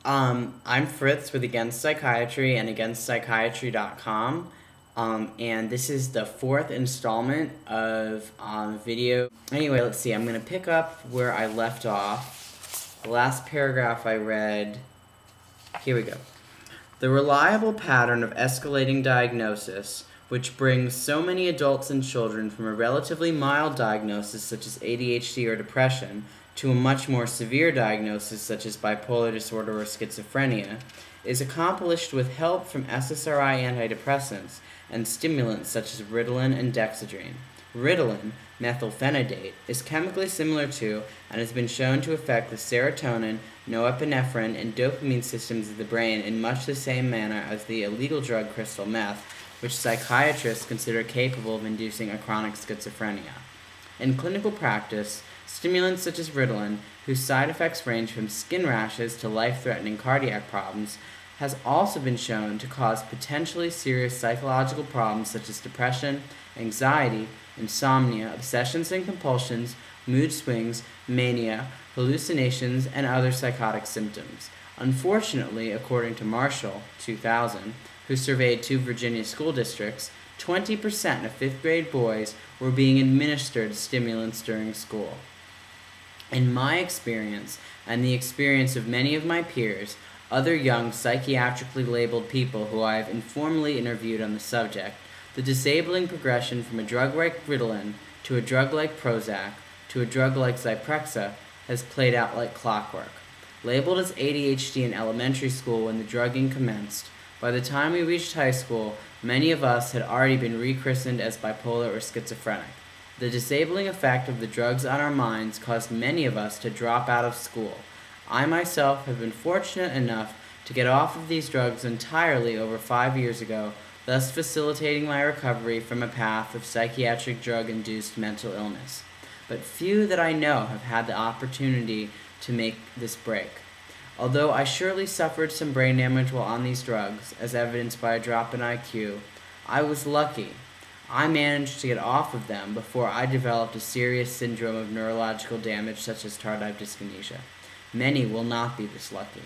I'm Fritz with Against Psychiatry and AgainstPsychiatry.com. And this is the fourth installment of video. Anyway, let's see. I'm going to pick up where I left off. The last paragraph I read. Here we go. The reliable pattern of escalating diagnosis, which brings so many adults and children from a relatively mild diagnosis such as ADHD or depression to a much more severe diagnosis such as bipolar disorder or schizophrenia, is accomplished with help from SSRI antidepressants and stimulants such as Ritalin and Dexedrine. Ritalin, methylphenidate, is chemically similar to and has been shown to affect the serotonin, norepinephrine, and dopamine systems of the brain in much the same manner as the illegal drug crystal meth, which psychiatrists consider capable of inducing a chronic schizophrenia. In clinical practice, stimulants such as Ritalin, whose side effects range from skin rashes to life-threatening cardiac problems, has also been shown to cause potentially serious psychological problems such as depression, anxiety, insomnia, obsessions and compulsions, mood swings, mania, hallucinations, and other psychotic symptoms. Unfortunately, according to Marshall, 2000, who surveyed 2 Virginia school districts, 20% of 5th grade boys were being administered stimulants during school. In my experience, and the experience of many of my peers, other young psychiatrically labeled people who I have informally interviewed on the subject, the disabling progression from a drug like Ritalin to a drug like Prozac to a drug like Zyprexa has played out like clockwork. Labeled as ADHD in elementary school when the drugging commenced, by the time we reached high school, many of us had already been rechristened as bipolar or schizophrenic. The disabling effect of the drugs on our minds caused many of us to drop out of school. I myself have been fortunate enough to get off of these drugs entirely over 5 years ago, thus facilitating my recovery from a path of psychiatric drug-induced mental illness. But few that I know have had the opportunity to make this break. Although I surely suffered some brain damage while on these drugs, as evidenced by a drop in IQ, I was lucky. I managed to get off of them before I developed a serious syndrome of neurological damage such as tardive dyskinesia. Many will not be this lucky.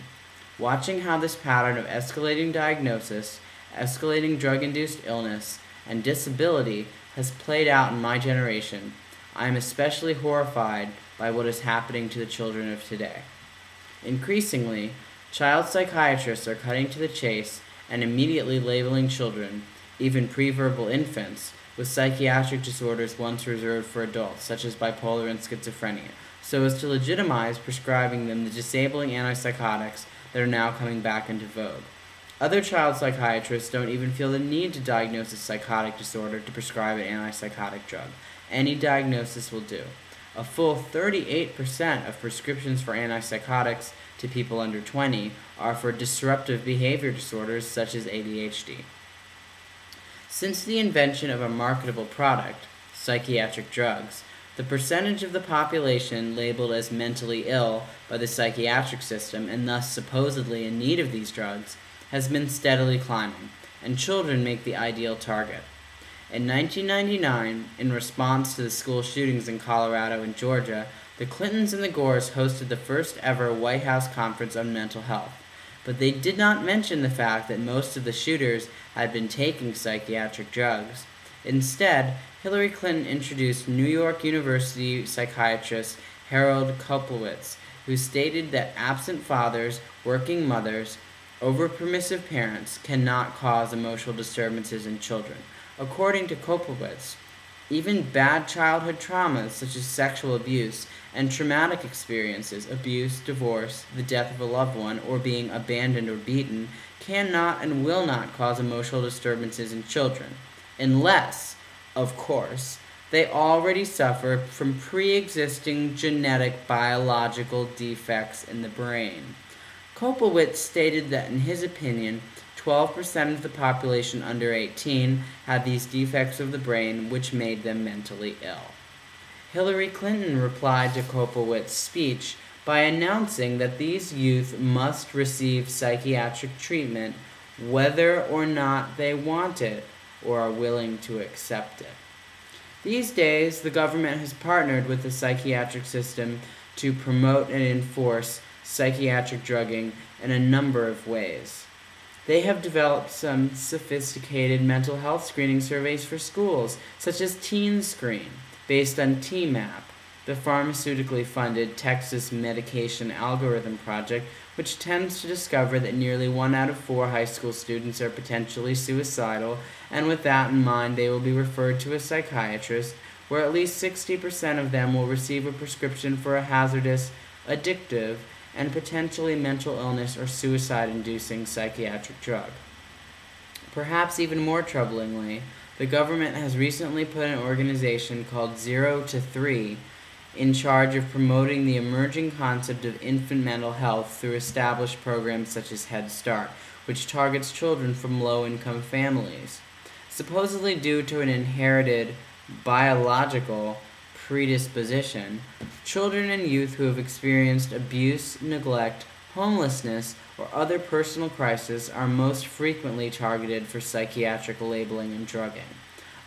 Watching how this pattern of escalating diagnosis, escalating drug-induced illness, and disability has played out in my generation, I am especially horrified by what is happening to the children of today. Increasingly, child psychiatrists are cutting to the chase and immediately labeling children, even pre-verbal infants, with psychiatric disorders once reserved for adults, such as bipolar and schizophrenia, so as to legitimize prescribing them the disabling antipsychotics that are now coming back into vogue. Other child psychiatrists don't even feel the need to diagnose a psychotic disorder to prescribe an antipsychotic drug. Any diagnosis will do. A full 38% of prescriptions for antipsychotics to people under 20 are for disruptive behavior disorders such as ADHD. Since the invention of a marketable product, psychiatric drugs, the percentage of the population labeled as mentally ill by the psychiatric system and thus supposedly in need of these drugs has been steadily climbing, and children make the ideal target. In 1999, in response to the school shootings in Colorado and Georgia, the Clintons and the Gores hosted the first ever White House conference on mental health. But they did not mention the fact that most of the shooters had been taking psychiatric drugs. Instead, Hillary Clinton introduced New York University psychiatrist Harold Koplowitz, who stated that absent fathers, working mothers, overpermissive parents cannot cause emotional disturbances in children. According to Koplowitz, even bad childhood traumas such as sexual abuse and traumatic experiences, abuse, divorce, the death of a loved one, or being abandoned or beaten, cannot and will not cause emotional disturbances in children, unless, of course, they already suffer from pre-existing genetic biological defects in the brain. Koplowitz stated that in his opinion, 12% of the population under 18 had these defects of the brain which made them mentally ill. Hillary Clinton replied to Koplowitz's speech by announcing that these youth must receive psychiatric treatment whether or not they want it or are willing to accept it. These days, the government has partnered with the psychiatric system to promote and enforce psychiatric drugging in a number of ways. They have developed some sophisticated mental health screening surveys for schools, such as Teen Screen, based on TMAP, the pharmaceutically funded Texas Medication Algorithm Project, which tends to discover that nearly 1 out of 4 high school students are potentially suicidal, and with that in mind, they will be referred to a psychiatrist, where at least 60% of them will receive a prescription for a hazardous, addictive, and potentially mental illness or suicide-inducing psychiatric drug. Perhaps even more troublingly, the government has recently put an organization called 0 to 3 in charge of promoting the emerging concept of infant mental health through established programs such as Head Start, which targets children from low-income families. Supposedly due to an inherited biological predisposition, children and youth who have experienced abuse, neglect, homelessness, or other personal crisis are most frequently targeted for psychiatric labeling and drugging.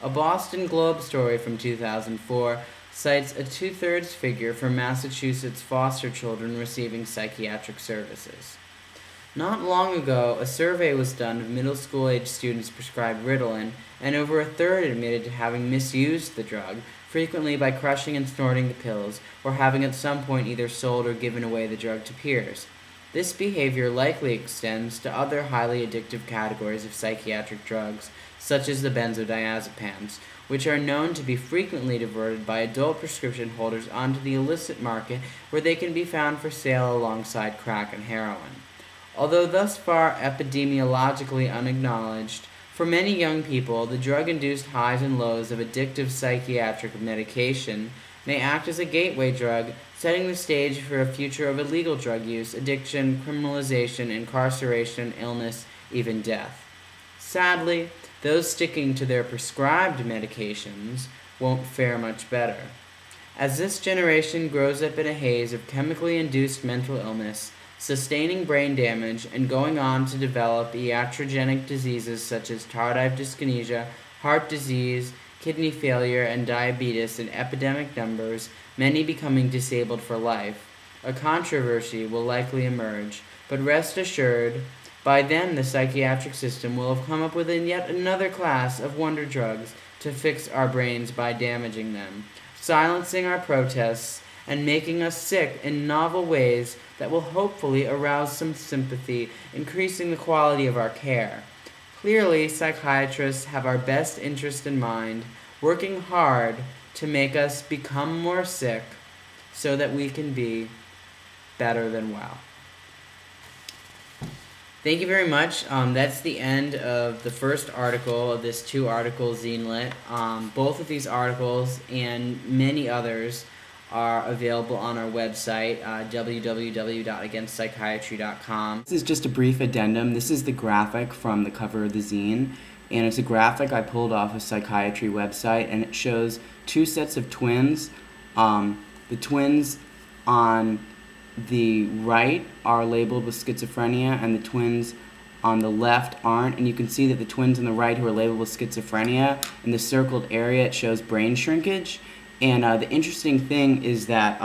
A Boston Globe story from 2004 cites a 2/3 figure for Massachusetts foster children receiving psychiatric services. Not long ago, a survey was done of middle school-age students prescribed Ritalin, and over a third admitted to having misused the drug, frequently by crushing and snorting the pills, or having at some point either sold or given away the drug to peers. This behavior likely extends to other highly addictive categories of psychiatric drugs, such as the benzodiazepines, which are known to be frequently diverted by adult prescription holders onto the illicit market, where they can be found for sale alongside crack and heroin. Although thus far epidemiologically unacknowledged, for many young people, the drug-induced highs and lows of addictive psychiatric medication may act as a gateway drug, setting the stage for a future of illegal drug use, addiction, criminalization, incarceration, illness, even death. Sadly, those sticking to their prescribed medications won't fare much better. As this generation grows up in a haze of chemically induced mental illness, sustaining brain damage, and going on to develop iatrogenic diseases such as tardive dyskinesia, heart disease, kidney failure, and diabetes in epidemic numbers, many becoming disabled for life, a controversy will likely emerge, but rest assured, by then the psychiatric system will have come up with yet another class of wonder drugs to fix our brains by damaging them, silencing our protests, and making us sick in novel ways that will hopefully arouse some sympathy, increasing the quality of our care. Clearly, psychiatrists have our best interest in mind, working hard to make us become more sick so that we can be better than well. Thank you very much. That's the end of the first article of this 2-article zine-lit. Both of these articles and many others are available on our website, www.againstpsychiatry.com. This is just a brief addendum. This is the graphic from the cover of the zine, and it's a graphic I pulled off a Psychiatry website, and it shows 2 sets of twins. The twins on the right are labeled with schizophrenia, and the twins on the left aren't, and you can see that the twins on the right who are labeled with schizophrenia, in the circled area it shows brain shrinkage. And the interesting thing is that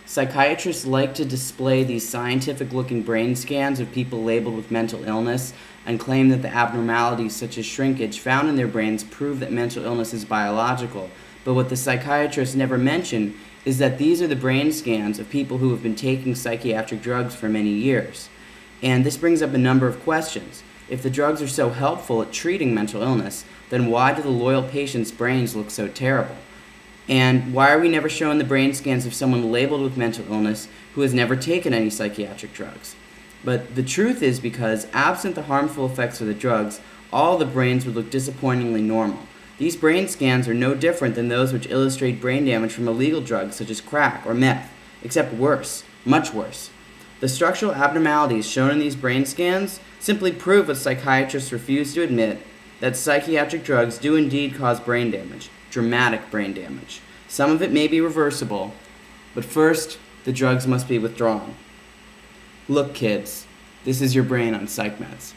psychiatrists like to display these scientific-looking brain scans of people labeled with mental illness and claim that the abnormalities such as shrinkage found in their brains prove that mental illness is biological. But what the psychiatrists never mention is that these are the brain scans of people who have been taking psychiatric drugs for many years. And this brings up a number of questions. If the drugs are so helpful at treating mental illness, then why do the loyal patients' brains look so terrible? And why are we never showing the brain scans of someone labeled with mental illness who has never taken any psychiatric drugs? But the truth is because, absent the harmful effects of the drugs, all the brains would look disappointingly normal. These brain scans are no different than those which illustrate brain damage from illegal drugs such as crack or meth, except worse, much worse. The structural abnormalities shown in these brain scans simply prove what psychiatrists refuse to admit, that psychiatric drugs do indeed cause brain damage. Dramatic brain damage. Some of it may be reversible, but first, the drugs must be withdrawn. Look, kids, this is your brain on psych meds.